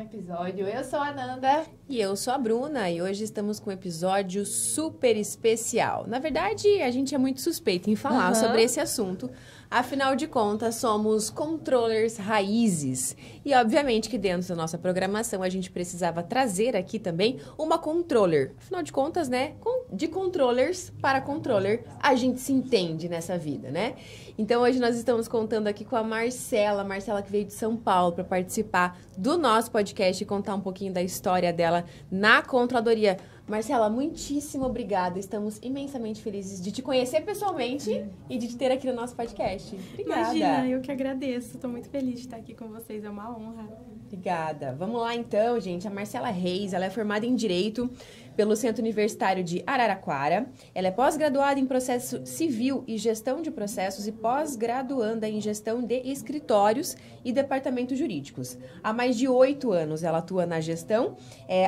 episódio. Eu sou a Nanda. E eu sou a Bruna, e hoje estamos com um episódio super especial. Na verdade, a gente é muito suspeito em falar sobre esse assunto. Afinal de contas, somos controllers raízes. E obviamente que dentro da nossa programação a gente precisava trazer aqui também uma controller. Afinal de contas, né, de controllers para controller, a gente se entende nessa vida, né? Então hoje nós estamos contando aqui com a Marcela que veio de São Paulo para participar do nosso podcast e contar um pouquinho da história dela na controladoria. Marcela, muitíssimo obrigada. Estamos imensamente felizes de te conhecer pessoalmente e de te ter aqui no nosso podcast. Obrigada. Imagina, eu que agradeço. Estou muito feliz de estar aqui com vocês. É uma honra. Obrigada. Vamos lá então, gente. A Marcela Reis, ela é formada em Direito pelo Centro Universitário de Araraquara. Ela é pós-graduada em Processo Civil e Gestão de Processos e pós-graduanda em Gestão de Escritórios e Departamentos Jurídicos. Há mais de 8 anos ela atua na gestão,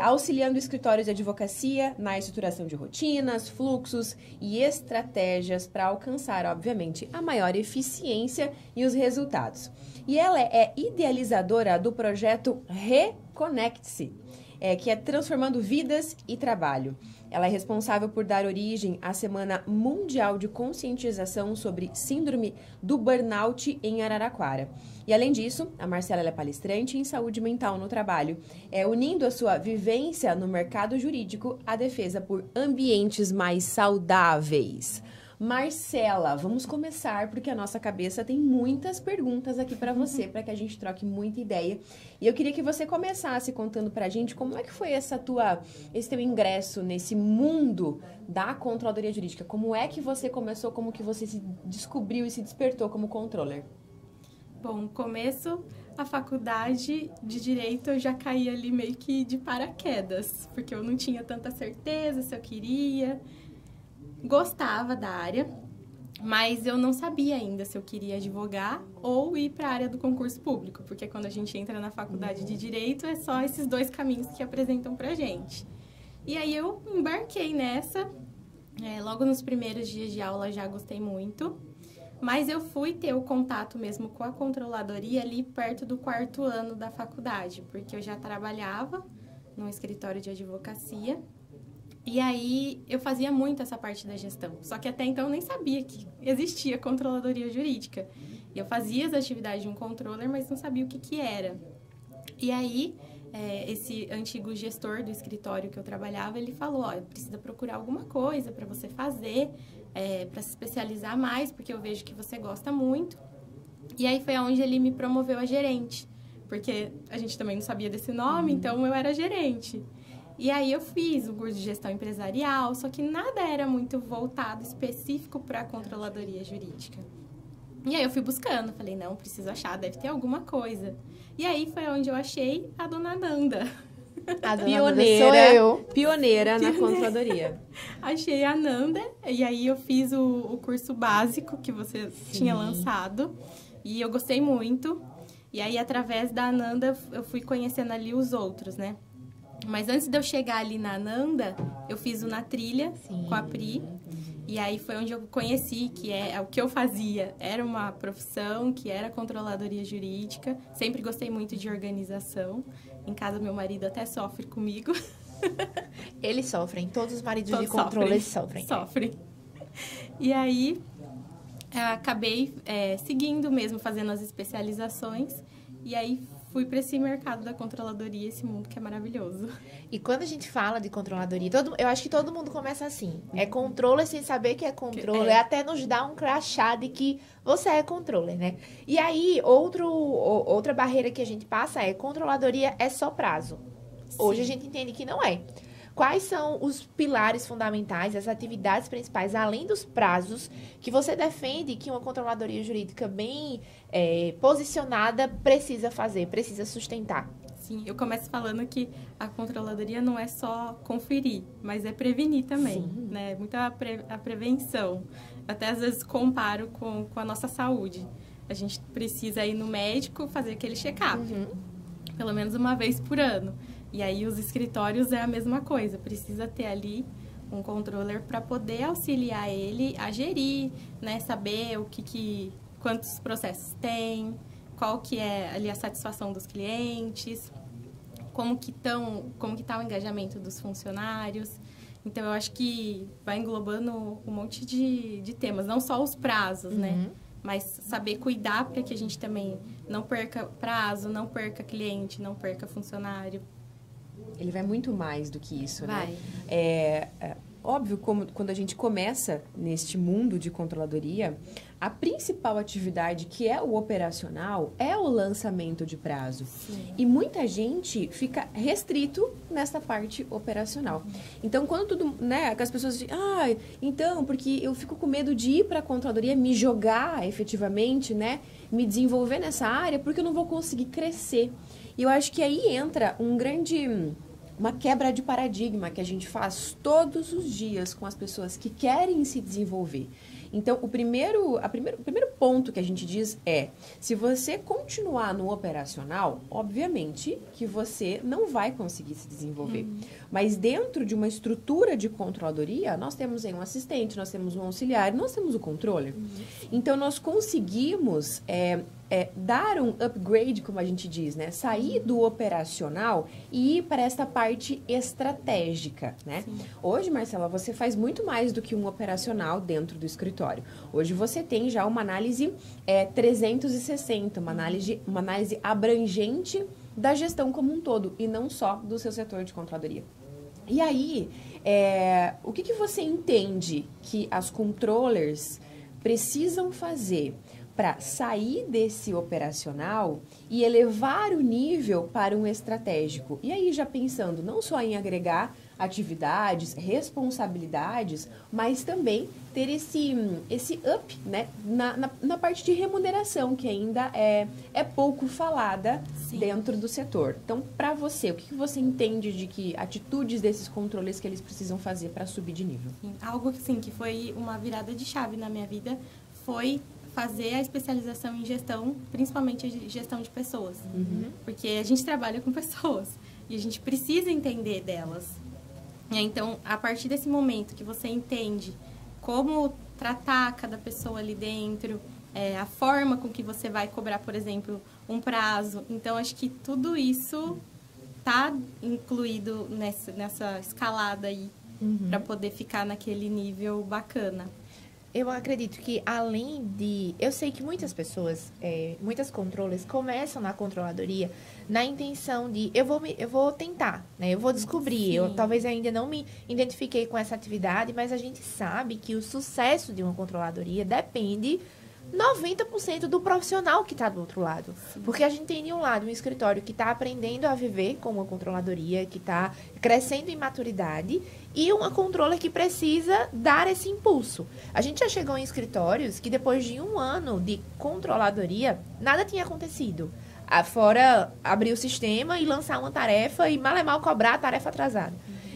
auxiliando escritórios de advocacia na estruturação de rotinas, fluxos e estratégias para alcançar, obviamente, a maior eficiência e os resultados. E ela é idealizadora do projeto Reconecte-se, que é transformando vidas e trabalho. Ela é responsável por dar origem à Semana Mundial de Conscientização sobre Síndrome do Burnout em Araraquara. E, além disso, a Marcela é palestrante em saúde mental no trabalho, unindo a sua vivência no mercado jurídico à defesa por ambientes mais saudáveis. Marcela, vamos começar porque a nossa cabeça tem muitas perguntas aqui para você, para que a gente troque muita ideia. E eu queria que você começasse contando pra gente como é que foi esse teu ingresso nesse mundo da controladoria jurídica. Como é que você começou, como que você se descobriu e se despertou como controller? Bom, no começo, a faculdade de Direito eu já caí ali meio que de paraquedas, porque eu não tinha tanta certeza se eu queria. Gostava da área, mas eu não sabia ainda se eu queria advogar ou ir para a área do concurso público, porque quando a gente entra na faculdade de Direito, é só esses dois caminhos que apresentam pra gente. E aí eu embarquei nessa, logo nos primeiros dias de aula já gostei muito, mas eu fui ter o contato mesmo com a controladoria ali perto do 4º ano da faculdade, porque eu já trabalhava num escritório de advocacia. E aí, eu fazia muito essa parte da gestão. Só que até então eu nem sabia que existia controladoria jurídica. E eu fazia as atividades de um controller, mas não sabia o que era. E aí, esse antigo gestor do escritório que eu trabalhava, ele falou, precisa procurar alguma coisa para você fazer, para se especializar mais, porque eu vejo que você gosta muito. E aí foi onde ele me promoveu a gerente, porque a gente também não sabia desse nome, então eu era gerente. E aí eu fiz o curso de gestão empresarial, só que nada era muito voltado, específico para a controladoria jurídica. E aí eu fui buscando, falei, não, preciso achar, deve ter alguma coisa. E aí foi onde eu achei a dona Nanda. A dona Nanda sou eu. Pioneira na controladoria. Achei a Nanda, e aí eu fiz o curso básico que você tinha lançado, e eu gostei muito. E aí, através da Nanda, eu fui conhecendo ali os outros, né? Mas antes de eu chegar ali na Nanda, eu fiz o Na Trilha com a Pri. E aí foi onde eu conheci que o que eu fazia era uma profissão, que era controladoria jurídica. Sempre gostei muito de organização. Em casa, meu marido até sofre comigo. Eles sofrem, todos os maridos Todos de controle sofrem. Sofrem. E aí, acabei seguindo mesmo, fazendo as especializações. E aí, fui para esse mercado da controladoria, esse mundo que é maravilhoso. E quando a gente fala de controladoria, eu acho que todo mundo começa assim. É controller sem saber que é controller, até nos dá um crachá de que você é controller, né? E aí, outra barreira que a gente passa é controladoria é só prazo. Sim. Hoje a gente entende que não é. Quais são os pilares fundamentais, as atividades principais, além dos prazos, que você defende que uma controladoria jurídica bem posicionada precisa fazer, precisa sustentar? Sim, eu começo falando que a controladoria não é só conferir, mas é prevenir também, né? Muita a prevenção. Até às vezes comparo com a nossa saúde. A gente precisa ir no médico fazer aquele check-up, pelo menos uma vez por ano. E aí os escritórios é a mesma coisa, precisa ter ali um controller para poder auxiliar ele a gerir, né, saber quantos processos tem, qual que é ali a satisfação dos clientes. como que tá o engajamento dos funcionários. Então, eu acho que vai englobando um monte de temas, não só os prazos, né? Mas saber cuidar para que a gente também não perca prazo, não perca cliente, não perca funcionário. Ele vai muito mais do que isso, vai. Né? Óbvio, quando a gente começa neste mundo de controladoria, a principal atividade, que é o operacional, é o lançamento de prazo. Sim. E muita gente fica restrito nessa parte operacional. Então, quando tudo, né, as pessoas dizem, então, porque eu fico com medo de ir para a controladoria, me jogar efetivamente, né, me desenvolver nessa área, porque eu não vou conseguir crescer. E eu acho que aí entra uma quebra de paradigma que a gente faz todos os dias com as pessoas que querem se desenvolver. Então, o primeiro ponto que a gente diz é, se você continuar no operacional, obviamente que você não vai conseguir se desenvolver. Mas dentro de uma estrutura de controladoria, nós temos aí um assistente, nós temos um auxiliar, nós temos o controller. Então, nós conseguimos dar um upgrade, como a gente diz, né? Sair do operacional e ir para esta parte estratégica, né? Sim. Hoje, Marcela, você faz muito mais do que um operacional dentro do escritório. Hoje você tem já uma análise 360, uma análise abrangente da gestão como um todo e não só do seu setor de controladoria. E aí, o que você entende que as controllers precisam fazer para sair desse operacional e elevar o nível para um estratégico? E aí, já pensando não só em agregar atividades, responsabilidades, mas também ter esse up, né, na parte de remuneração, que ainda é pouco falada Sim. dentro do setor. Então, para você, o que você entende de que atitudes desses controles que eles precisam fazer para subir de nível? Sim. Algo assim, que foi uma virada de chave na minha vida foi fazer a especialização em gestão, principalmente gestão de pessoas. Porque a gente trabalha com pessoas e a gente precisa entender delas. Então, a partir desse momento que você entende como tratar cada pessoa ali dentro, a forma com que você vai cobrar, por exemplo, um prazo. Então, acho que tudo isso está incluído nessa escalada aí, para poder ficar naquele nível bacana. Eu acredito que além de... Eu sei que muitas pessoas, muitas controllers começam na controladoria na intenção de eu vou tentar, né? Eu vou descobrir. Eu talvez ainda não me identifiquei com essa atividade, mas a gente sabe que o sucesso de uma controladoria depende 90% do profissional que está do outro lado. Sim. Porque a gente tem, de um lado, um escritório que está aprendendo a viver com uma controladoria, que está crescendo em maturidade, e uma controller que precisa dar esse impulso. A gente já chegou em escritórios que, depois de 1 ano de controladoria, nada tinha acontecido. Fora abrir o sistema e lançar uma tarefa e mal é mal cobrar a tarefa atrasada.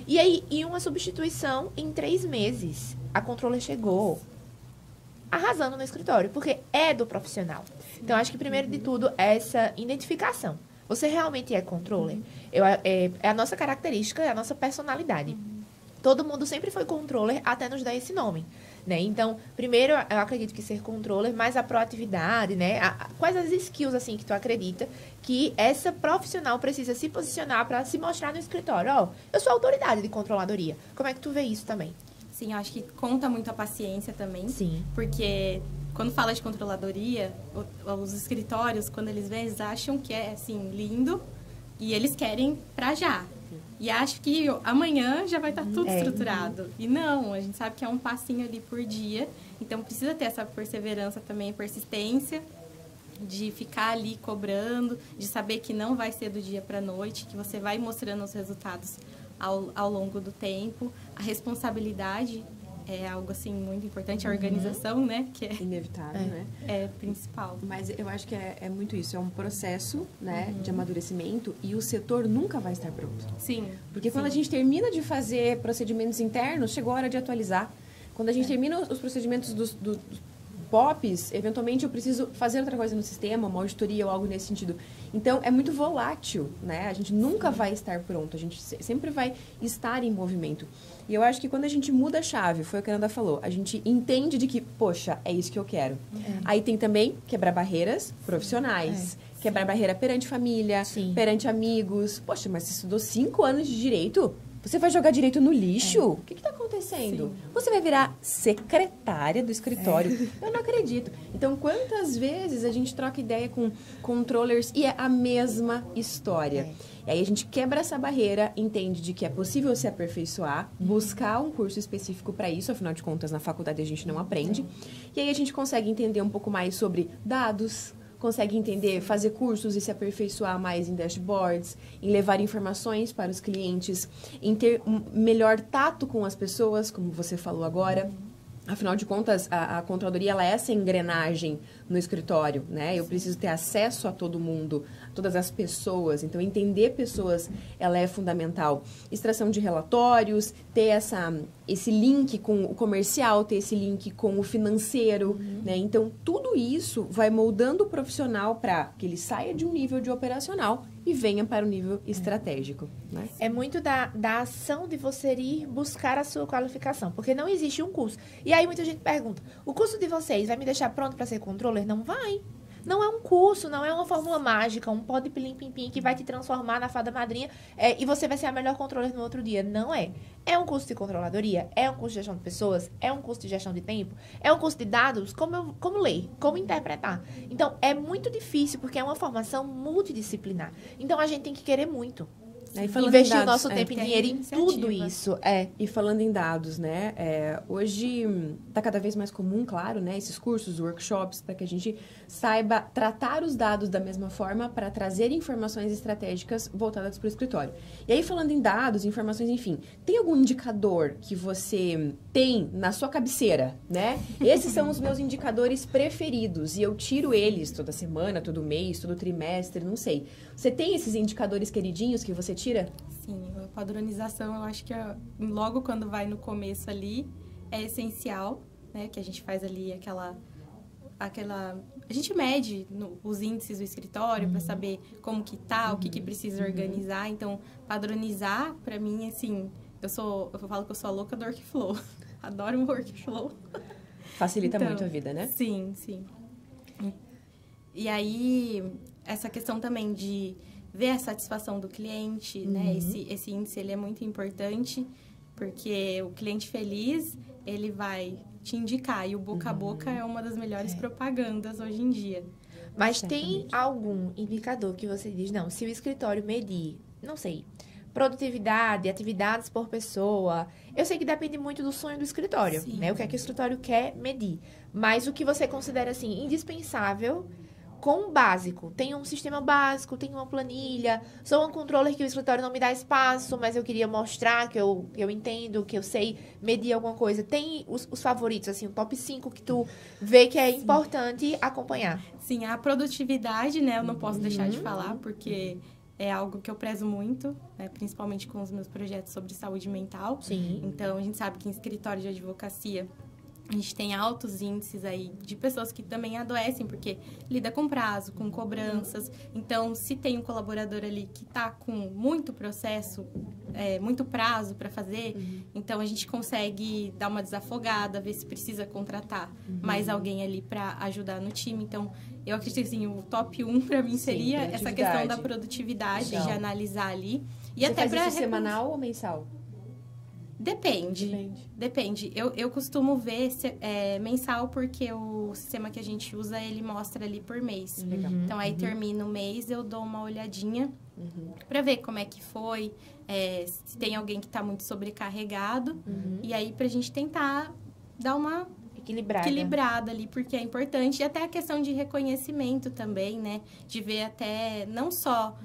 E aí, uma substituição em 3 meses. A controller chegou arrasando no escritório, porque é do profissional. Então, acho que, primeiro de tudo, é essa identificação. Você realmente é controller? É a nossa característica, é a nossa personalidade. Todo mundo sempre foi controller até nos dar esse nome, né? Então, primeiro, eu acredito que ser controller, mais a proatividade, né? Quais as skills, assim, que tu acredita que essa profissional precisa se posicionar para se mostrar no escritório? Eu sou autoridade de controladoria. Como é que tu vê isso também? Sim, eu acho que conta muito a paciência também. Sim. Porque quando fala de controladoria, os escritórios, quando eles vêm, eles acham que é, assim, lindo e eles querem pra já. E acho que amanhã já vai estar tudo estruturado. E não, a gente sabe que é um passinho ali por dia. Então, precisa ter essa perseverança também, persistência, de ficar ali cobrando, de saber que não vai ser do dia para a noite, que você vai mostrando os resultados ao longo do tempo. A responsabilidade é algo, assim, muito importante. A organização, né? Que é inevitável, né? É principal. Mas eu acho que é muito isso. É um processo, né, de amadurecimento, e o setor nunca vai estar pronto. Sim. Porque quando a gente termina de fazer procedimentos internos, chegou a hora de atualizar. Quando a gente termina os procedimentos dos POPs, eventualmente eu preciso fazer outra coisa no sistema, uma auditoria ou algo nesse sentido. Então, é muito volátil, né? A gente nunca vai estar pronto, a gente sempre vai estar em movimento. E eu acho que quando a gente muda a chave, foi o que a Nanda falou, a gente entende de que, poxa, é isso que eu quero. Aí tem também quebrar barreiras profissionais. quebrar barreira perante família, Sim. perante amigos. Poxa, mas você estudou 5 anos de direito? Você vai jogar direito no lixo? O que está acontecendo? Sim. Você vai virar secretária do escritório? Eu não acredito. Então, quantas vezes a gente troca ideia com controllers e é a mesma história? E aí a gente quebra essa barreira, entende de que é possível se aperfeiçoar, buscar um curso específico para isso, afinal de contas, na faculdade a gente não aprende. E aí a gente consegue entender um pouco mais sobre dados, consegue entender, fazer cursos e se aperfeiçoar mais em dashboards, em levar informações para os clientes, em ter um melhor tato com as pessoas, como você falou agora. Afinal de contas, a controladoria ela é essa engrenagem no escritório, né? Eu preciso ter acesso a todo mundo, a todas as pessoas. Então, entender pessoas, ela é fundamental. Extração de relatórios, ter esse link com o comercial, ter esse link com o financeiro, né? Então, tudo isso vai moldando o profissional para que ele saia de um nível de operacional e venha para o nível estratégico, né? É muito da ação de você ir buscar a sua qualificação, porque não existe um curso. E aí muita gente pergunta, o curso de vocês vai me deixar pronto para ser controller? Não vai. Não é um curso, não é uma fórmula mágica, um pó de pilim-pim-pim que vai te transformar na fada madrinha e você vai ser a melhor controller no outro dia. Não é. É um curso de controladoria, é um curso de gestão de pessoas, é um curso de gestão de tempo, é um curso de dados, como ler, como interpretar. Então, é muito difícil, porque é uma formação multidisciplinar. Então, a gente tem que querer muito. Investir o nosso tempo e dinheiro em tudo isso. E falando em dados, né? Hoje está cada vez mais comum, claro, né? Esses cursos, workshops, para que a gente saiba tratar os dados da mesma forma para trazer informações estratégicas voltadas para o escritório. E aí, falando em dados, informações, enfim, tem algum indicador que você tem na sua cabeceira, né? Esses são os meus indicadores preferidos e eu tiro eles toda semana, todo mês, todo trimestre, não sei. Você tem esses indicadores queridinhos que você tira? Sim, a padronização eu acho que logo quando vai no começo ali é essencial, né? Que a gente faz ali aquela a gente mede os índices do escritório para saber como que tá, o que precisa organizar. Então, padronizar para mim assim, eu falo que eu sou a louca do workflow. Adoro um workflow. Facilita muito a vida, né? Sim, sim. E aí, essa questão também de ver a satisfação do cliente, né? Esse índice, ele é muito importante, porque o cliente feliz, ele vai te indicar. E o boca a boca é uma das melhores propagandas hoje em dia. Mas tem algum indicador que você diz, não, se o escritório medir, não sei, produtividade, atividades por pessoa, eu sei que depende muito do sonho do escritório, né? O que é que o escritório quer medir. Mas o que você considera, assim, indispensável com o básico. Tem um sistema básico, tem uma planilha. Sou um controller que o escritório não me dá espaço, mas eu queria mostrar que eu entendo, que eu sei medir alguma coisa. Tem os favoritos, assim, o top 5 que tu vê que é importante acompanhar. Sim, a produtividade, né? Eu não posso deixar de falar, porque é algo que eu prezo muito, né? Principalmente com os meus projetos sobre saúde mental. Sim. Então, a gente sabe que em escritório de advocacia a gente tem altos índices aí de pessoas que também adoecem, porque lida com prazo, com cobranças. Então, se tem um colaborador ali que está com muito processo, muito prazo para fazer, então a gente consegue dar uma desafogada, ver se precisa contratar mais alguém ali para ajudar no time. Então, eu acredito que assim, o top 1 para mim seria essa questão da produtividade, de analisar ali. E você até faz isso semanal ou mensal? Depende. Eu costumo ver mensal, porque o sistema que a gente usa, ele mostra ali por mês. Então, aí termina o mês, eu dou uma olhadinha para ver como é que foi, se tem alguém que está muito sobrecarregado. E aí, pra gente tentar dar uma equilibrada ali, porque é importante. E até a questão de reconhecimento também, né? De ver até, não só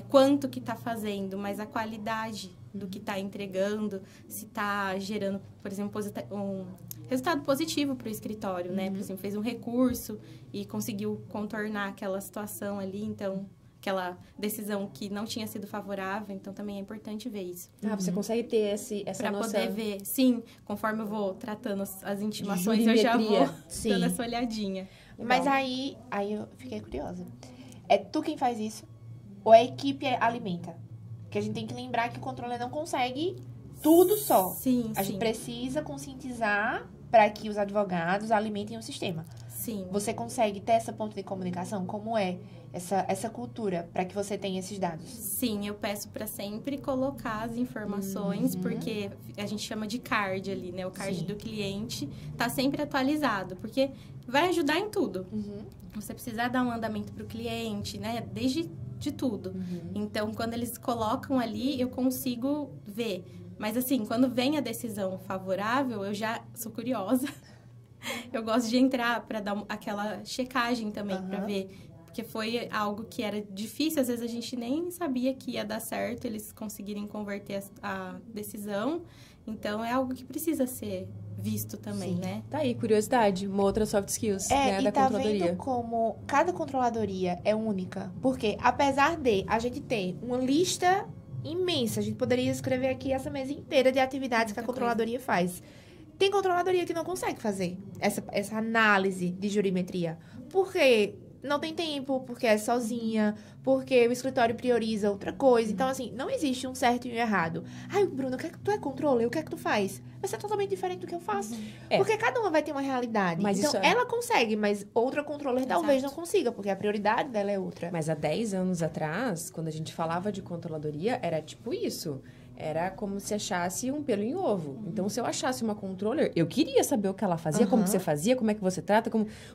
quanto que está fazendo, mas a qualidade do que está entregando, se está gerando, por exemplo, um resultado positivo para o escritório, né? Por exemplo, fez um recurso e conseguiu contornar aquela situação ali, então, aquela decisão que não tinha sido favorável, então também é importante ver isso. Você consegue ter essa noção? Para poder ver, sim, conforme eu vou tratando as intimações, eu já vou dando essa olhadinha. Mas aí eu fiquei curiosa. É tu quem faz isso? Ou a equipe alimenta? Porque a gente tem que lembrar que o controller não consegue tudo só. Sim, a gente precisa conscientizar para que os advogados alimentem o sistema. Sim. Você consegue ter essa ponte de comunicação? Como é essa cultura para que você tenha esses dados? Sim, eu peço para sempre colocar as informações, porque a gente chama de card ali, né? O card do cliente tá sempre atualizado, porque vai ajudar em tudo. Você precisa dar um andamento para o cliente, né? Desde de tudo. Então, quando eles colocam ali, eu consigo ver. Mas, assim, quando vem a decisão favorável, eu já sou curiosa. Eu gosto de entrar para dar aquela checagem também, para ver. Porque foi algo que era difícil, às vezes a gente nem sabia que ia dar certo, eles conseguirem converter a decisão. Então, é algo que precisa ser visto também, né? Tá aí, curiosidade, uma outra soft skills, né, da controladoria. Vendo como cada controladoria é única? Porque, apesar de a gente ter uma lista imensa, a gente poderia escrever aqui essa mesa inteira de atividades que a controladoria faz. Tem controladoria que não consegue fazer essa análise de jurimetria. Por quê? Não tem tempo, porque é sozinha, porque o escritório prioriza outra coisa. Então, assim, não existe um certo e um errado. Ai, Bruno, tu é controller, o que é que tu faz? Vai ser totalmente diferente do que eu faço. Porque cada uma vai ter uma realidade. Mas então, ela consegue, mas outra controller talvez não consiga, porque a prioridade dela é outra. Mas há 10 anos atrás, quando a gente falava de controladoria, era tipo isso. Era como se achasse um pelo em ovo. Então, se eu achasse uma controller, eu queria saber o que ela fazia, como que você fazia, como é que você trata,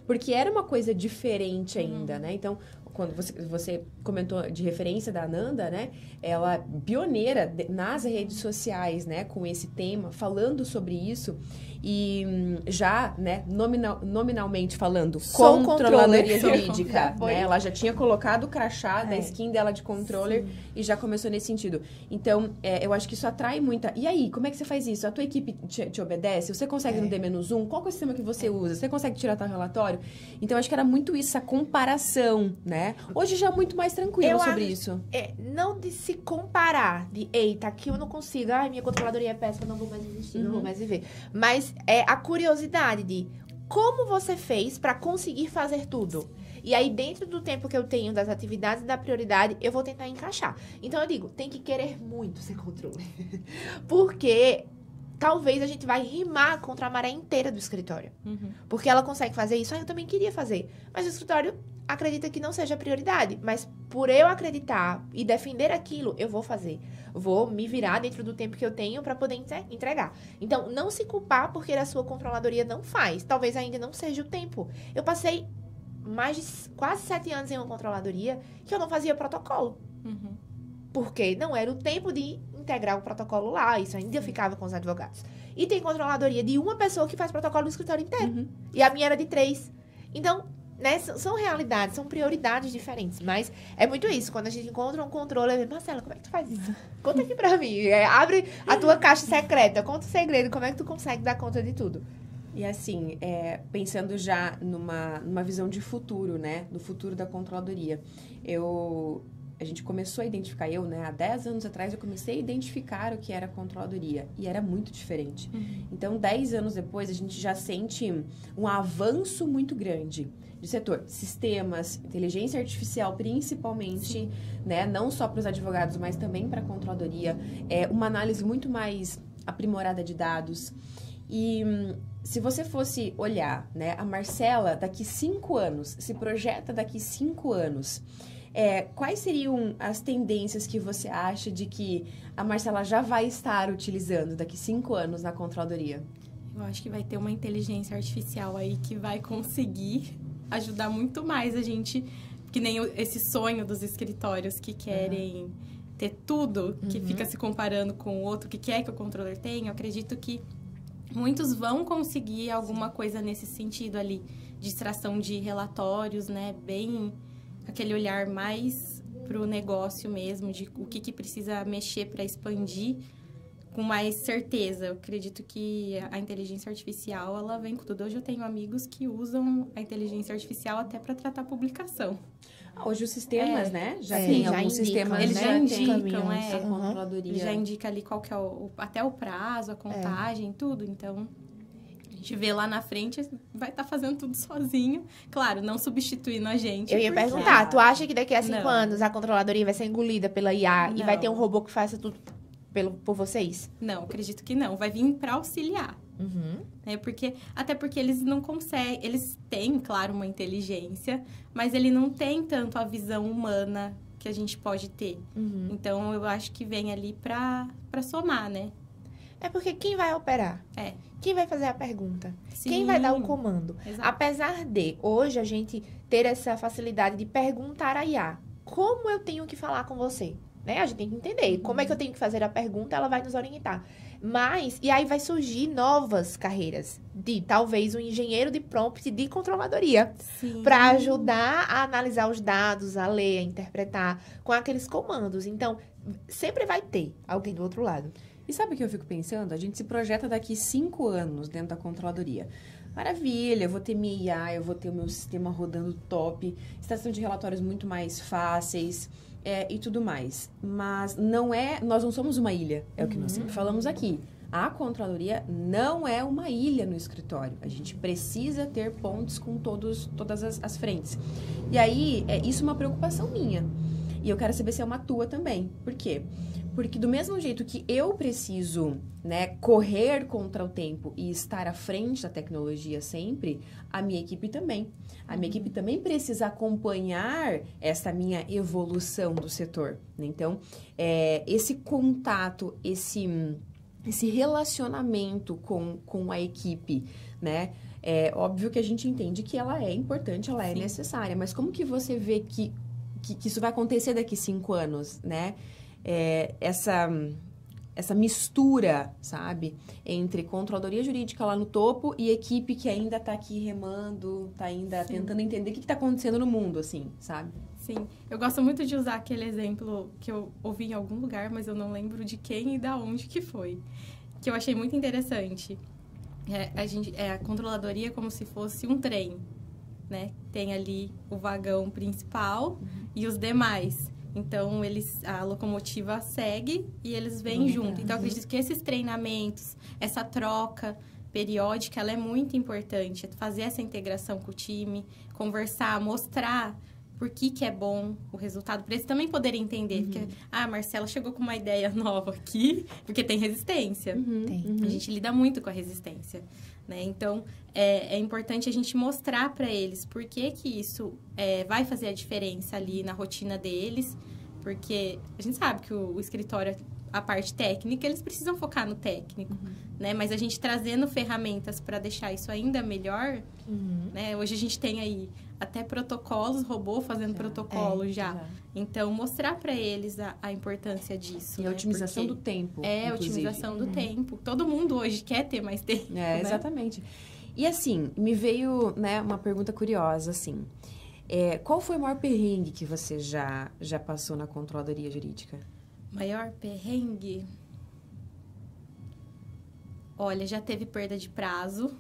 porque era uma coisa diferente ainda, né? Então, quando você comentou de referência da Ananda, né? Ela pioneira nas redes sociais, né? Com esse tema, falando sobre isso. E já, né, nominalmente falando, controladoria jurídica, né? Ela já tinha colocado o crachá da skin dela de controller e já começou nesse sentido. Então, eu acho que isso atrai muita... E aí, como é que você faz isso? A tua equipe te obedece? Você consegue no D-1? Qual é o sistema que você usa? Você consegue tirar teu relatório? Então, eu acho que era muito isso, essa comparação, né? Hoje já é muito mais tranquilo sobre isso. Não de se comparar, de, eita, aqui eu não consigo, ai, minha controladoria é péssima, não vou mais existir, não vou mais viver. Mas é a curiosidade de como você fez para conseguir fazer tudo. E aí, dentro do tempo que eu tenho, das atividades e da prioridade, eu vou tentar encaixar. Então, eu digo, tem que querer muito ser controle. Porque talvez a gente vai rimar contra a maré inteira do escritório. Porque ela consegue fazer isso, eu também queria fazer. Mas o escritório acredita que não seja prioridade. Mas por eu acreditar e defender aquilo, eu vou fazer. Vou me virar dentro do tempo que eu tenho para poder entregar. Então, não se culpar porque a sua controladoria não faz. Talvez ainda não seja o tempo. Eu passei mais de quase 7 anos em uma controladoria que eu não fazia protocolo. Porque não era o tempo de integrar o protocolo lá. Isso ainda ficava com os advogados. E tem controladoria de uma pessoa que faz protocolo no escritório inteiro. E a minha era de 3. Então, né, são realidades, são prioridades diferentes. Mas é muito isso. Quando a gente encontra um controle, Marcela, como é que tu faz isso? Conta aqui pra mim. Abre a tua caixa secreta. Conta o segredo. Como é que tu consegue dar conta de tudo? E assim, pensando já numa visão de futuro, né? Do futuro da controladoria. A gente começou a identificar, né? Há 10 anos atrás eu comecei a identificar o que era controladoria. E era muito diferente. Então, 10 anos depois, a gente já sente um avanço muito grande de setor. Sistemas, inteligência artificial, principalmente, né? Não só para os advogados, mas também para a controladoria. Uma análise muito mais aprimorada de dados. E se você fosse olhar, né? A Marcela, daqui 5 anos, se projeta daqui 5 anos... quais seriam as tendências que você acha de que a Marcela já vai estar utilizando daqui 5 anos na controladoria? Eu acho que vai ter uma inteligência artificial aí que vai conseguir ajudar muito mais a gente, que nem esse sonho dos escritórios que querem ter tudo, que fica se comparando com o outro, que quer que o controller tenha. Eu acredito que muitos vão conseguir alguma coisa nesse sentido ali, de extração de relatórios, né, bem... aquele olhar mais para o negócio mesmo, de o que precisa mexer para expandir com mais certeza. Eu acredito que a inteligência artificial, ela vem com tudo. Hoje eu tenho amigos que usam a inteligência artificial até para tratar publicação. Hoje os sistemas, né? Já tem alguns sistemas, eles já indicam, a controladoria. Ele já indica ali qual que é até o prazo, a contagem, tudo. Então... a gente vê lá na frente, vai estar fazendo tudo sozinho. Claro, não substituindo a gente. Eu ia perguntar, tu acha que daqui a 5 anos a controladoria vai ser engolida pela IA e vai ter um robô que faça tudo por vocês? Não, acredito que não. Vai vir para auxiliar. Até porque eles não conseguem... Eles têm, claro, uma inteligência, mas ele não tem tanto a visão humana que a gente pode ter. Então, eu acho que vem ali pra somar, né? É porque quem vai operar? Quem vai fazer a pergunta? Sim. Quem vai dar o comando? Exato. Apesar de, hoje, a gente ter essa facilidade de perguntar a IA. Como eu tenho que falar com você? Né? A gente tem que entender. Como é que eu tenho que fazer a pergunta? Ela vai nos orientar. Mas, e aí vai surgir novas carreiras. De, talvez, um engenheiro de prompt de controladoria. Para ajudar a analisar os dados, a ler, a interpretar com aqueles comandos. Então, sempre vai ter alguém do outro lado. E sabe o que eu fico pensando? A gente se projeta daqui 5 anos dentro da controladoria. Maravilha, eu vou ter minha IA, eu vou ter o meu sistema rodando top, extração de relatórios muito mais fáceis e tudo mais. Mas nós não somos uma ilha, é o que nós sempre falamos aqui. A controladoria não é uma ilha no escritório. A gente precisa ter pontes com todas as frentes. E aí, isso é uma preocupação minha. E eu quero saber se é uma tua também. Por quê? Porque do mesmo jeito que eu preciso, né, correr contra o tempo e estar à frente da tecnologia sempre, a minha equipe também. A minha equipe também precisa acompanhar essa minha evolução do setor. Né? Então, esse contato, esse relacionamento com a equipe, né? É óbvio que a gente entende que ela é importante, ela é necessária. Mas como que você vê que isso vai acontecer daqui 5 anos, né? Essa mistura, sabe? Entre controladoria jurídica lá no topo e equipe que ainda tá aqui remando, tá ainda tentando entender o que tá acontecendo no mundo, assim, sabe? Sim. Eu gosto muito de usar aquele exemplo que eu ouvi em algum lugar, mas eu não lembro de quem e da onde que foi. Que eu achei muito interessante. A controladoria é como se fosse um trem, né? Tem ali o vagão principal e os demais. Então, a locomotiva segue e eles vêm junto. Então, eu acredito que esses treinamentos, essa troca periódica, ela é muito importante. Fazer essa integração com o time, conversar, mostrar por que é bom o resultado, para eles também poderem entender. Porque, a Marcela chegou com uma ideia nova aqui, porque tem resistência. A gente lida muito com a resistência. Né? Então, é importante a gente mostrar para eles por que isso vai fazer a diferença ali na rotina deles, porque a gente sabe que o escritório, a parte técnica, eles precisam focar no técnico, né? Mas a gente trazendo ferramentas para deixar isso ainda melhor, né? Hoje a gente tem aí até protocolos, robô fazendo protocolo já. Então, mostrar para eles a importância disso. E a otimização do tempo, a otimização do tempo. Todo mundo hoje quer ter mais tempo, né? Exatamente. E assim, me veio, né, uma pergunta curiosa, assim. Qual foi o maior perrengue que você já passou na controladoria jurídica? Maior perrengue? Olha, já teve perda de prazo,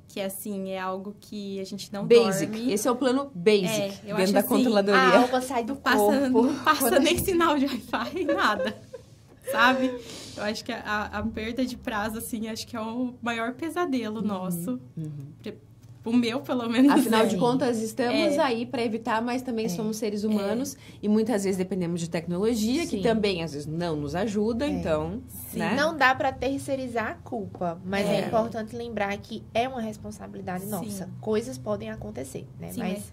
que assim, é algo que a gente não dorme. Esse é o plano basic dentro da assim, controladoria. A alma sai do corpo. Não passa nem sinal de Wi-Fi, nada, sabe? Eu acho que a perda de prazo, assim, acho que é o maior pesadelo nosso. O meu, pelo menos. Afinal de contas, estamos aí para evitar, mas também somos seres humanos. E muitas vezes dependemos de tecnologia, que também, às vezes, não nos ajuda. Então, né? Não dá para terceirizar a culpa. Mas é importante lembrar que é uma responsabilidade nossa. Coisas podem acontecer, né? Sim, mas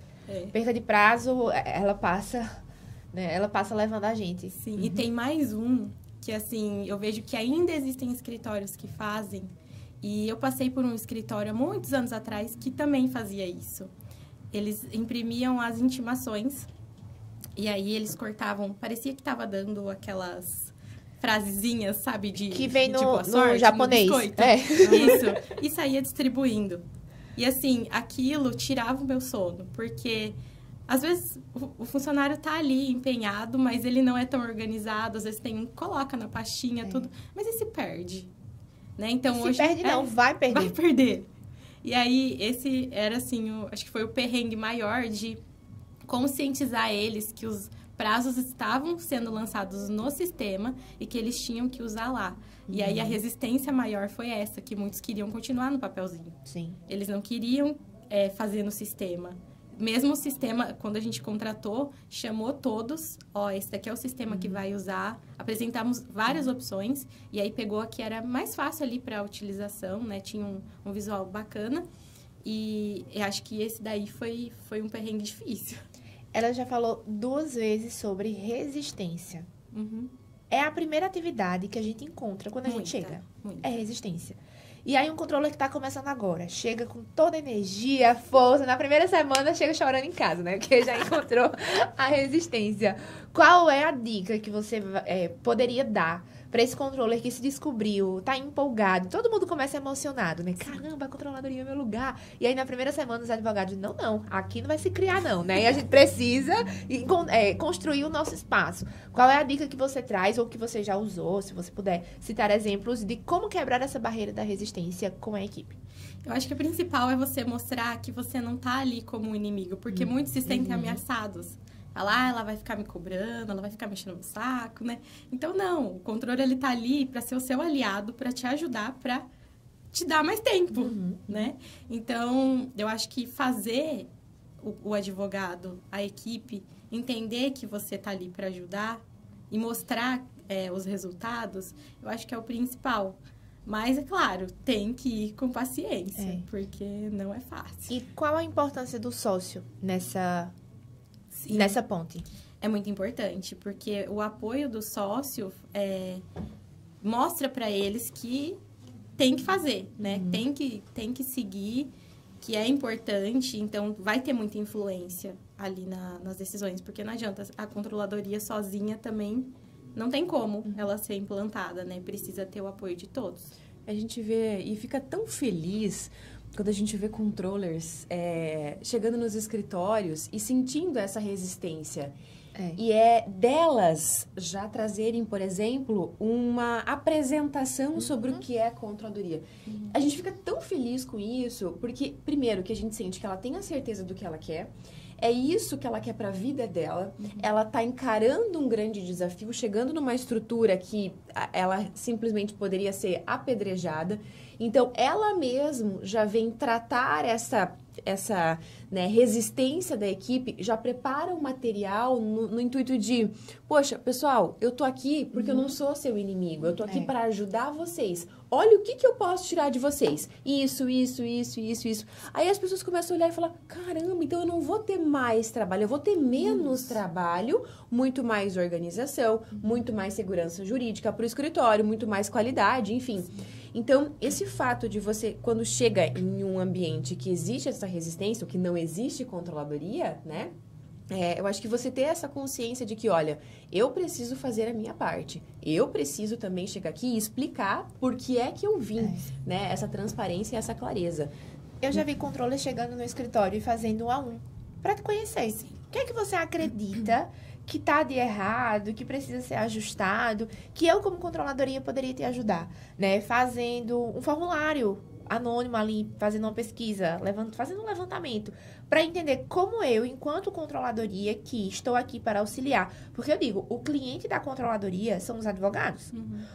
perda de prazo, ela passa, né? Ela passa levando a gente. Sim, e tem mais um que, assim, eu vejo que ainda existem escritórios que fazem. E eu passei por um escritório há muitos anos atrás que também fazia isso. Eles imprimiam as intimações e aí eles cortavam, parecia que estava dando aquelas frasezinhas, sabe? Que vem no, tipo, no japonês. Isso. E saía distribuindo. E assim, aquilo tirava o meu sono, porque às vezes o funcionário tá ali empenhado, mas ele não é tão organizado, às vezes coloca na pastinha, tudo, mas ele se perde. Né? Então, se perde não, vai perder. Vai perder. E aí, esse era assim, acho que foi o perrengue maior de conscientizar eles que os prazos estavam sendo lançados no sistema e que eles tinham que usar lá. E aí, a resistência maior foi essa, que muitos queriam continuar no papelzinho. Sim. Eles não queriam fazer no sistema. mesmo o sistema, quando a gente contratou, chamou todos, ó, esse daqui é o sistema que vai usar, apresentamos várias opções, e aí pegou a que era mais fácil ali para utilização, né, tinha um visual bacana, e eu acho que esse daí foi um perrengue difícil. Ela já falou 2 vezes sobre resistência. É a primeira atividade que a gente encontra quando a gente chega. É resistência. E aí um controller que tá começando agora, chega com toda a energia, força, na primeira semana chega chorando em casa, né? Porque já encontrou a resistência. Qual é a dica que você poderia dar para esse controller que se descobriu, tá empolgado? Todo mundo começa emocionado, né? Caramba, a controladoria é meu lugar. E aí na primeira semana os advogados, não, aqui não vai se criar não, né? E a gente precisa construir o nosso espaço. Qual é a dica que você traz ou que você já usou, se você puder citar exemplos de como quebrar essa barreira da resistência com a equipe? Eu acho que o principal é você mostrar que você não tá ali como um inimigo, porque muitos se sentem ameaçados. Falar, ela vai ficar me cobrando, ela vai ficar mexendo no saco, né? Então, não. O controle, ele tá ali para ser o seu aliado, para te ajudar, para te dar mais tempo, né? Então, eu acho que fazer o advogado, a equipe, entender que você tá ali para ajudar e mostrar os resultados, eu acho que é o principal. Mas, é claro, tem que ir com paciência, porque não é fácil. E qual a importância do sócio nessa ponte? É muito importante, porque o apoio do sócio mostra para eles que tem que fazer, né? Tem que seguir, que é importante, então vai ter muita influência ali nas decisões, porque não adianta, a controladoria sozinha também não tem como ela ser implantada, né? Precisa ter o apoio de todos. A gente vê e fica tão feliz quando a gente vê controllers chegando nos escritórios e sentindo essa resistência. E delas já trazerem, por exemplo, uma apresentação sobre o que é controladoria. A gente fica tão feliz com isso, porque, primeiro, que a gente sente que ela tem a certeza do que ela quer, é isso que ela quer para a vida dela, ela tá encarando um grande desafio, chegando numa estrutura que ela simplesmente poderia ser apedrejada. Então, ela mesmo já vem tratar essa resistência da equipe, já prepara o material no intuito de, poxa, pessoal, eu tô aqui porque eu não sou seu inimigo, eu tô aqui para ajudar vocês. Olha o que eu posso tirar de vocês. Isso. Aí as pessoas começam a olhar e falar, caramba, então eu não vou ter mais trabalho, eu vou ter menos trabalho, muito mais organização, muito mais segurança jurídica para o escritório, muito mais qualidade, enfim. Então, esse fato de você, quando chega em um ambiente que existe essa resistência, ou que não existe controladoria, né? Eu acho que você ter essa consciência de que, olha, eu preciso fazer a minha parte. Eu preciso também chegar aqui e explicar por que é que eu vim, né? Essa transparência e essa clareza. Eu já vi controles chegando no escritório e fazendo 1 a 1 para te conhecer. O que é que você acredita que tá de errado, que precisa ser ajustado, que eu, como controladoria, poderia te ajudar, né? Fazendo um formulário anônimo ali, fazendo uma pesquisa, fazendo um levantamento, para entender como eu, enquanto controladoria, que estou aqui para auxiliar. Porque eu digo, o cliente da controladoria são os advogados.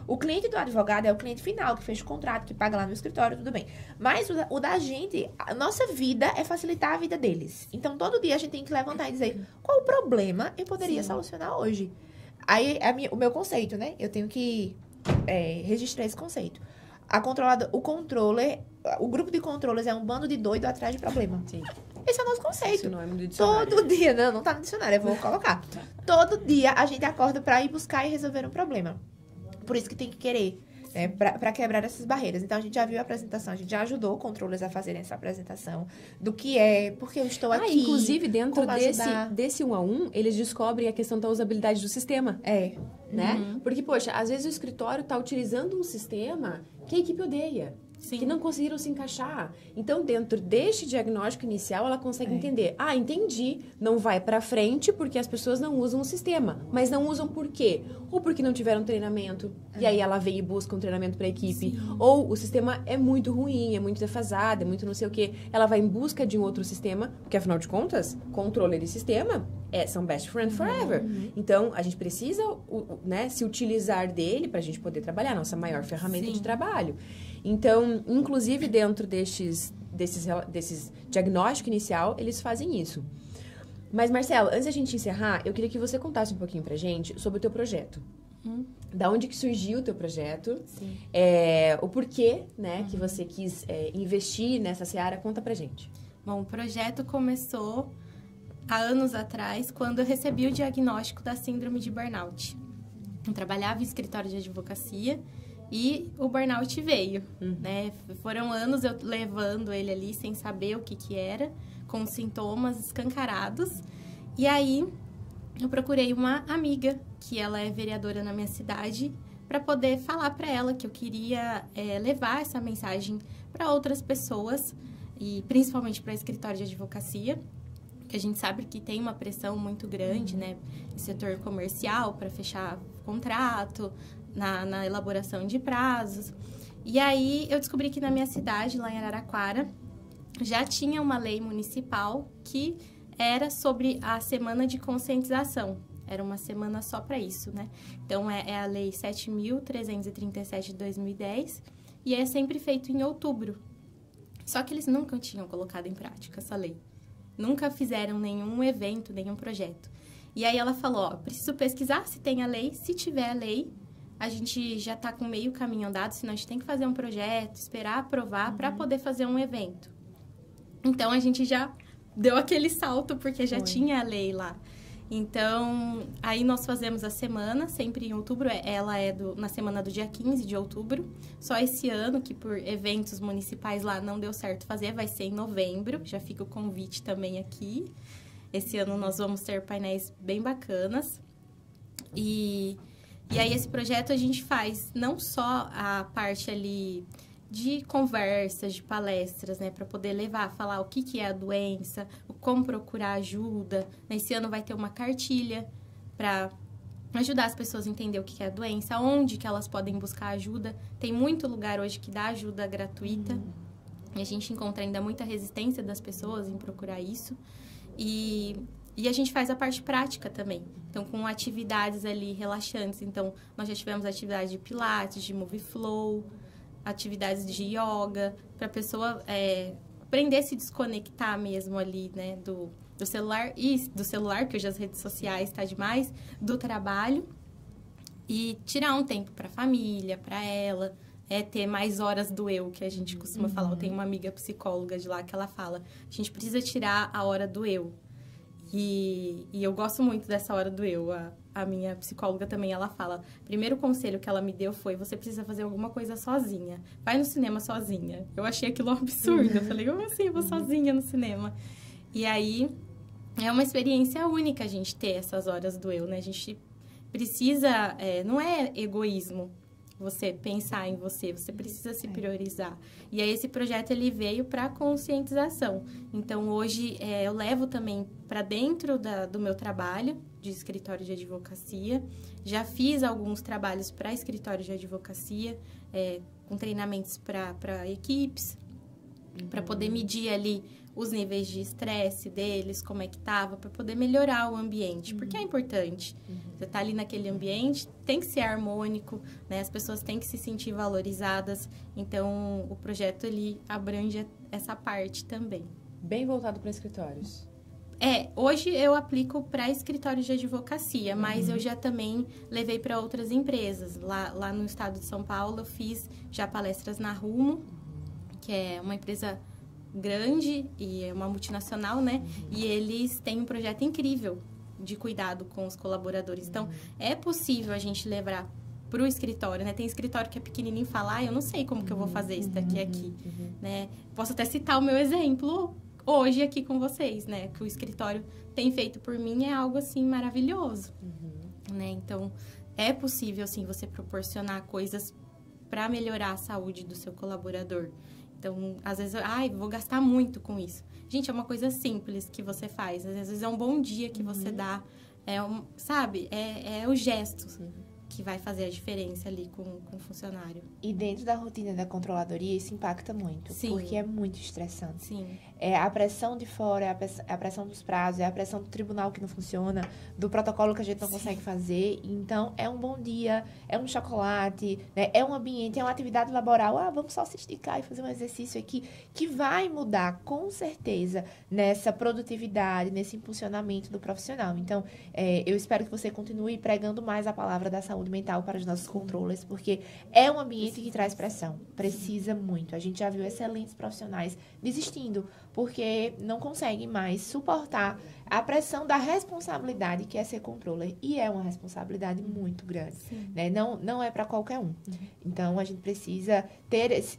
O cliente do advogado é o cliente final, que fez o contrato, que paga lá no escritório, tudo bem. Mas o da gente, a nossa vida é facilitar a vida deles. Então, todo dia a gente tem que levantar e dizer, qual o problema eu poderia solucionar hoje? Aí, o meu conceito, né? Eu tenho que registrar esse conceito. O grupo de controllers é um bando de doido atrás de problema. Sim. Esse é o nosso conceito. Esse é o nome do dicionário. Todo dia, não tá no dicionário, eu vou colocar. Todo dia a gente acorda pra ir buscar e resolver um problema. Por isso que tem que querer, né, pra quebrar essas barreiras. Então, a gente já viu a apresentação, a gente já ajudou controllers a fazerem essa apresentação do que porque eu estou aqui. Inclusive, dentro desse 1 a 1, eles descobrem a questão da usabilidade do sistema. Né? Porque, poxa, às vezes o escritório tá utilizando um sistema que a equipe odeia. Que não conseguiram se encaixar. Então, dentro deste diagnóstico inicial, ela consegue entender. Entendi. Não vai pra frente porque as pessoas não usam o sistema. Mas não usam por quê? Ou porque não tiveram treinamento. E aí ela vem e busca um treinamento pra equipe. Ou o sistema é muito ruim, é muito defasado, é muito não sei o quê. Ela vai em busca de um outro sistema. Porque, afinal de contas, controller e sistema são best friend forever. Então, a gente precisa se utilizar dele pra gente poder trabalhar. Nossa maior ferramenta de trabalho. Então, inclusive dentro destes desses diagnóstico inicial, eles fazem isso. Mas, Marcela, antes da gente encerrar, eu queria que você contasse um pouquinho pra gente sobre o teu projeto. Da onde que surgiu o teu projeto, o porquê, né, que você quis investir nessa seara, conta pra gente. Bom, o projeto começou há anos atrás, quando eu recebi o diagnóstico da síndrome de burnout. Eu trabalhava em escritório de advocacia e o burnout veio, né? Foram anos eu levando ele ali sem saber o que era, com sintomas escancarados. E aí eu procurei uma amiga, que ela é vereadora na minha cidade, para poder falar para ela que eu queria levar essa mensagem para outras pessoas, e principalmente para escritório de advocacia, que a gente sabe que tem uma pressão muito grande, né, no setor comercial para fechar contrato, na elaboração de prazos. E aí eu descobri que na minha cidade, lá em Araraquara, já tinha uma lei municipal que era sobre a semana de conscientização. Era uma semana só para isso, né? Então, é a Lei 7.337 de 2010 e é sempre feito em outubro. Só que eles nunca tinham colocado em prática essa lei. Nunca fizeram nenhum evento, nenhum projeto. E aí ela falou, ó, preciso pesquisar se tem a lei. Se tiver a lei, a gente já está com meio caminho andado, senão a gente tem que fazer um projeto, esperar aprovar para poder fazer um evento. Então, a gente já deu aquele salto, porque já tinha a lei lá. Então, aí nós fazemos a semana, sempre em outubro, ela é na semana do dia 15 de outubro. Só esse ano, que por eventos municipais lá não deu certo fazer, vai ser em novembro. Já fica o convite também aqui. Esse ano nós vamos ter painéis bem bacanas. E aí esse projeto a gente faz não só a parte ali de conversas, de palestras, né, para poder falar o que é a doença, como procurar ajuda. Nesse ano vai ter uma cartilha para ajudar as pessoas a entender o que é a doença, onde que elas podem buscar ajuda. Tem muito lugar hoje que dá ajuda gratuita. E a gente encontra ainda muita resistência das pessoas em procurar isso. E a gente faz a parte prática também. Então, com atividades ali relaxantes. Então, nós já tivemos atividades de pilates, de movie flow, atividades de yoga, para a pessoa aprender a se desconectar mesmo ali, né, do celular, que hoje as redes sociais tá demais, do trabalho, e tirar um tempo para a família, para ela, ter mais horas do eu, que a gente costuma falar. Eu tenho uma amiga psicóloga de lá que ela fala, a gente precisa tirar a hora do eu. E eu gosto muito dessa hora do eu. A minha psicóloga também, ela fala, primeiro conselho que ela me deu foi, você precisa fazer alguma coisa sozinha. Vai no cinema sozinha. Eu achei aquilo um absurdo. Eu falei, como assim eu vou sozinha no cinema? E aí, é uma experiência única a gente ter essas horas do eu, né? A gente precisa, não é egoísmo você pensar em você, você precisa se priorizar. E aí esse projeto ele veio para conscientização. Então hoje eu levo também para dentro do meu trabalho de escritório de advocacia. Já fiz alguns trabalhos para escritório de advocacia, com treinamentos para equipes, para poder medir ali os níveis de estresse deles, como é que tava, para poder melhorar o ambiente, porque é importante. Você tá ali naquele ambiente, tem que ser harmônico, né? As pessoas têm que se sentir valorizadas. Então, o projeto, ele abrange essa parte também. Bem voltado para escritórios. Hoje eu aplico para escritórios de advocacia, mas eu já também levei para outras empresas. Lá no estado de São Paulo, eu fiz já palestras na Rumo, que é uma empresa grande e é uma multinacional, né? E eles têm um projeto incrível de cuidado com os colaboradores. Então, é possível a gente levar para o escritório, né? Tem escritório que é pequenininho e fala, eu não sei como que eu vou fazer isso daqui aqui, né? Posso até citar o meu exemplo hoje aqui com vocês, né? Que o escritório tem feito por mim é algo, assim, maravilhoso, né? Então, é possível, assim, você proporcionar coisas para melhorar a saúde do seu colaborador. Então, às vezes, vou gastar muito com isso. Gente, é uma coisa simples que você faz. Às vezes é um bom dia que você dá. Sabe? É o gesto que vai fazer a diferença ali com o funcionário. E dentro da rotina da controladoria, isso impacta muito. Sim. Porque é muito estressante. Sim. É a pressão de fora, é a pressão dos prazos, é a pressão do tribunal que não funciona, do protocolo que a gente não consegue fazer. Então, é um bom dia, é um chocolate, né? É um ambiente, é uma atividade laboral. Vamos só se esticar e fazer um exercício aqui, que vai mudar, com certeza, nessa produtividade, nesse impulsionamento do profissional. Então, eu espero que você continue pregando mais a palavra da saúde mental para os nossos controllers, porque é um ambiente que traz pressão. Precisa muito. A gente já viu excelentes profissionais desistindo, porque não conseguem mais suportar a pressão da responsabilidade que é ser controller. E é uma responsabilidade muito grande, né? Não é para qualquer um. Então, a gente precisa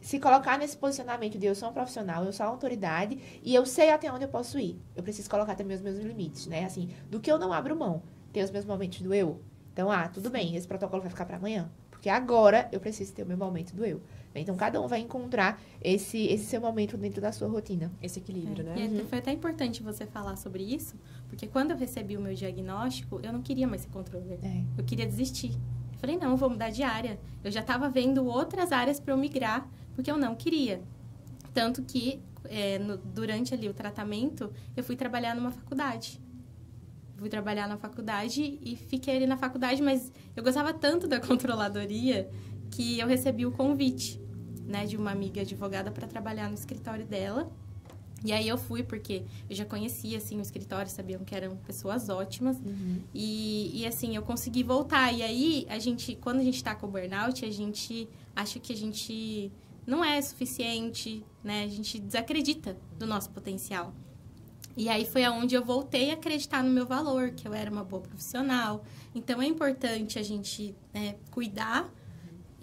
se colocar nesse posicionamento de eu sou um profissional, eu sou uma autoridade e eu sei até onde eu posso ir. Eu preciso colocar também os meus limites, né? Assim, do que eu não abro mão. Tem os meus momentos do eu. Então, tudo bem, esse protocolo vai ficar para amanhã. Porque agora eu preciso ter o meu momento do eu. Então, cada um vai encontrar esse seu momento dentro da sua rotina. Esse equilíbrio, né? E foi até importante você falar sobre isso, porque quando eu recebi o meu diagnóstico, eu não queria mais ser controller. Eu queria desistir. Eu falei, não, eu vou mudar de área. Eu já estava vendo outras áreas para eu migrar, porque eu não queria. Tanto que, durante ali o tratamento, eu fui trabalhar numa faculdade. Fui trabalhar na faculdade e fiquei ali na faculdade, mas eu gostava tanto da controladoria que eu recebi o convite, né, de uma amiga advogada para trabalhar no escritório dela. E aí eu fui porque eu já conhecia, assim, o escritório, sabiam que eram pessoas ótimas. E assim, eu consegui voltar. E aí, quando a gente tá com o burnout, a gente acha que a gente não é suficiente, né? A gente desacredita do nosso potencial. E aí foi aonde eu voltei a acreditar no meu valor, que eu era uma boa profissional. Então, é importante a gente cuidar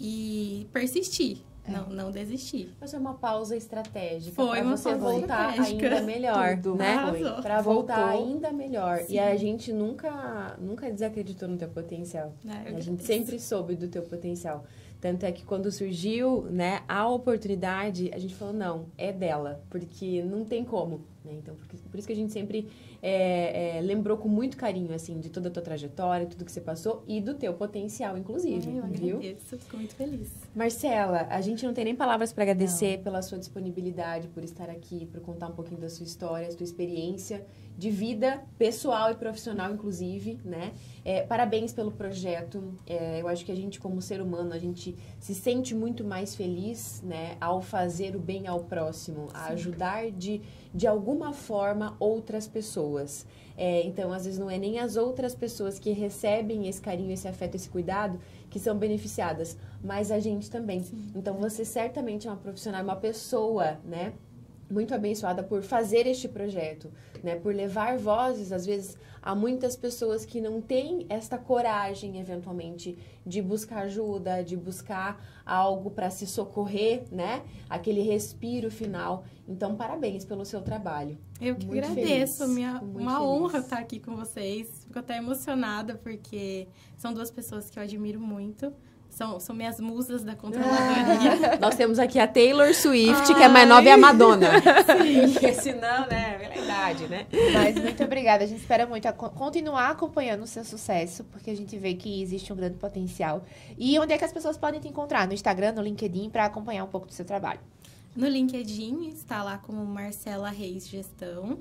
e persistir, não desistir. Mas é uma pausa estratégica. Foi uma você pausa voltar estratégica. ainda melhor, né? Para voltar ainda melhor. Sim. E a gente nunca desacreditou no teu potencial. A gente sempre soube do teu potencial. Tanto é que quando surgiu, né, a oportunidade, a gente falou, não, é dela, porque não tem como, né? Então, por isso que a gente sempre lembrou com muito carinho, assim, de toda a tua trajetória, tudo que você passou e do teu potencial, inclusive, Eu viu? agradeço, fico muito feliz. Marcela, a gente não tem nem palavras para agradecer pela sua disponibilidade, por estar aqui, por contar um pouquinho da sua história, sua experiência de vida pessoal e profissional, inclusive, né? Parabéns pelo projeto. Eu acho que a gente, como ser humano, a gente se sente muito mais feliz, né? Ao fazer o bem ao próximo, a ajudar de alguma forma outras pessoas. Então, às vezes, não é nem as outras pessoas que recebem esse carinho, esse afeto, esse cuidado que são beneficiadas, mas a gente também. Sim. Então, você certamente é uma profissional, uma pessoa, né? Muito abençoada por fazer este projeto, né? Por levar vozes, às vezes, a muitas pessoas que não têm esta coragem, eventualmente, de buscar ajuda, de buscar algo para se socorrer, né? Aquele respiro final. Então, parabéns pelo seu trabalho. Eu que muito agradeço, feliz, uma honra estar aqui com vocês. Fico até emocionada, porque são duas pessoas que eu admiro muito. São minhas musas da controladoria. Nós temos aqui a Taylor Swift, que é mais nova, e a Madonna. Sim. Porque senão, né, é verdade, né? Mas muito obrigada. A gente espera muito continuar acompanhando o seu sucesso, porque a gente vê que existe um grande potencial. E onde é que as pessoas podem te encontrar? No Instagram, no LinkedIn, para acompanhar um pouco do seu trabalho? No LinkedIn, está lá como Marcela Reis Gestão.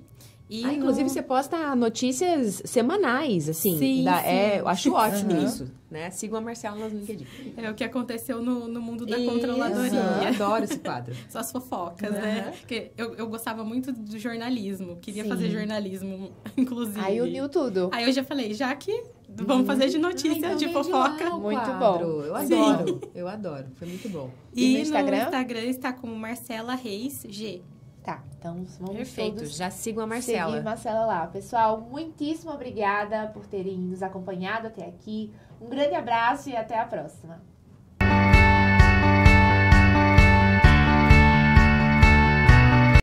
E inclusive, você posta notícias semanais, assim. Sim, sim. Eu acho ótimo isso, né? Sigam a Marcela no LinkedIn. É o que aconteceu no mundo da controladoria. Eu adoro esse quadro. Só as fofocas, né? Porque eu gostava muito do jornalismo. Queria fazer jornalismo, inclusive. Aí uniu tudo. Aí eu já falei, já que vamos fazer de notícia, de fofoca. Muito bom. Eu adoro, eu adoro. Foi muito bom. E no Instagram? No Instagram está como Marcela Reis G. Tá, então vamos Perfeito, todos já sigam a Marcela. Seguir Marcela lá. Pessoal, muitíssimo obrigada por terem nos acompanhado até aqui. Um grande abraço e até a próxima.